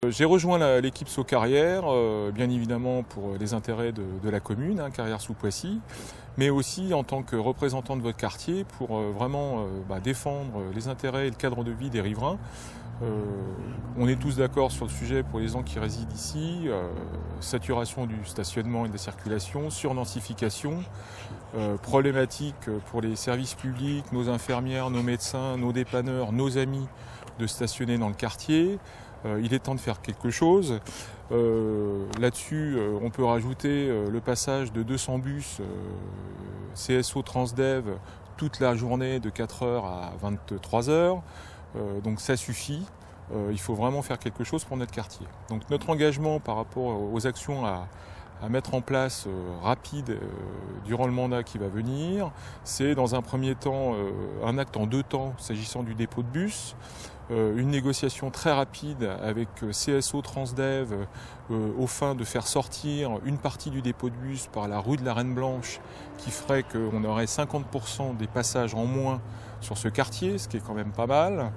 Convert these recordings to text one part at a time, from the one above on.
J'ai rejoint l'équipe Sceaux Carrière, bien évidemment pour les intérêts de la commune, Carrières-sous-Poissy, mais aussi en tant que représentant de votre quartier pour vraiment défendre les intérêts et le cadre de vie des riverains. On est tous d'accord sur le sujet pour les gens qui résident ici, saturation du stationnement et de la circulation, surdensification, problématique pour les services publics, nos infirmières, nos médecins, nos dépanneurs, nos amis de stationner dans le quartier. Il est temps de faire quelque chose. Là-dessus, on peut rajouter le passage de 200 bus CSO Transdev toute la journée de 4h à 23h. Donc ça suffit. Il faut vraiment faire quelque chose pour notre quartier. Donc notre engagement par rapport aux actions à mettre en place rapide durant le mandat qui va venir, c'est dans un premier temps un acte en 2 temps s'agissant du dépôt de bus, une négociation très rapide avec CSO Transdev au fin de faire sortir une partie du dépôt de bus par la rue de la Reine Blanche qui ferait qu'on aurait 50% des passages en moins sur ce quartier, ce qui est quand même pas mal.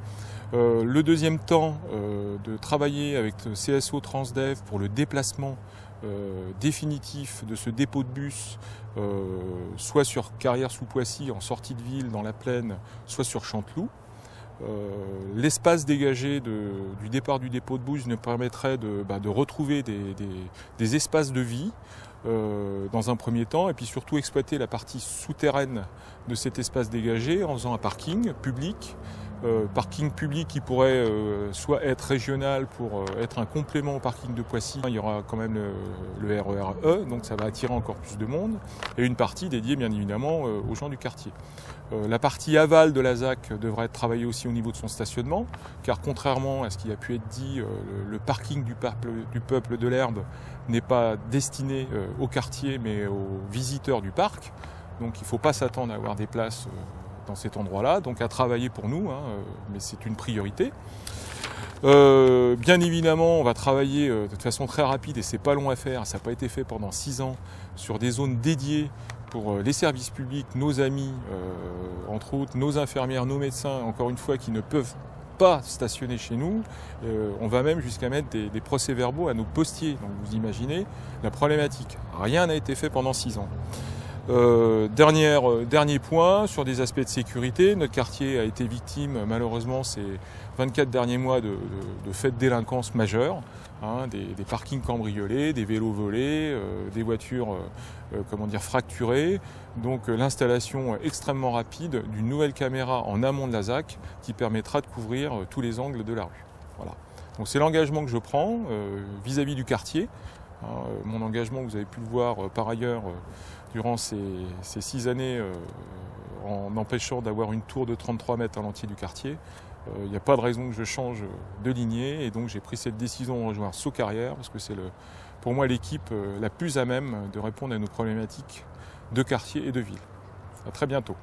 Le deuxième temps, de travailler avec CSO Transdev pour le déplacement définitif de ce dépôt de bus, soit sur Carrières-sous-Poissy en sortie de ville dans la plaine, soit sur Chanteloup. L'espace dégagé du départ du dépôt de bus nous permettrait de retrouver des espaces de vie dans un premier temps, et puis surtout exploiter la partie souterraine de cet espace dégagé en faisant un parking public. Parking public qui pourrait soit être régional pour être un complément au parking de Poissy. Il y aura quand même le RER E, donc ça va attirer encore plus de monde, et une partie dédiée bien évidemment aux gens du quartier. La partie aval de la ZAC devrait être travaillée aussi au niveau de son stationnement, car contrairement à ce qui a pu être dit, le parking du peuple de l'Herbe n'est pas destiné au quartier mais aux visiteurs du parc, donc il ne faut pas s'attendre à avoir des places dans cet endroit-là, donc à travailler pour nous, mais c'est une priorité. Bien évidemment, on va travailler de façon très rapide, et c'est pas long à faire, ça n'a pas été fait pendant 6 ans, sur des zones dédiées pour les services publics, nos amis, entre autres nos infirmières, nos médecins, encore une fois, qui ne peuvent pas stationner chez nous. On va même jusqu'à mettre des procès-verbaux à nos postiers, donc vous imaginez la problématique. Rien n'a été fait pendant 6 ans. Dernier point, sur des aspects de sécurité, notre quartier a été victime malheureusement ces 24 derniers mois de faits de délinquance majeure, des parkings cambriolés, des vélos volés, des voitures fracturées. Donc l'installation extrêmement rapide d'une nouvelle caméra en amont de la ZAC qui permettra de couvrir tous les angles de la rue. Voilà. Donc c'est l'engagement que je prends vis-à-vis du quartier. Mon engagement, vous avez pu le voir par ailleurs durant ces 6 années en empêchant d'avoir une tour de 33 mètres à l'entier du quartier. Il n'y a pas de raison que je change de lignée, et donc j'ai pris cette décision de rejoindre Sceaux Carrière parce que c'est pour moi l'équipe la plus à même de répondre à nos problématiques de quartier et de ville. À très bientôt.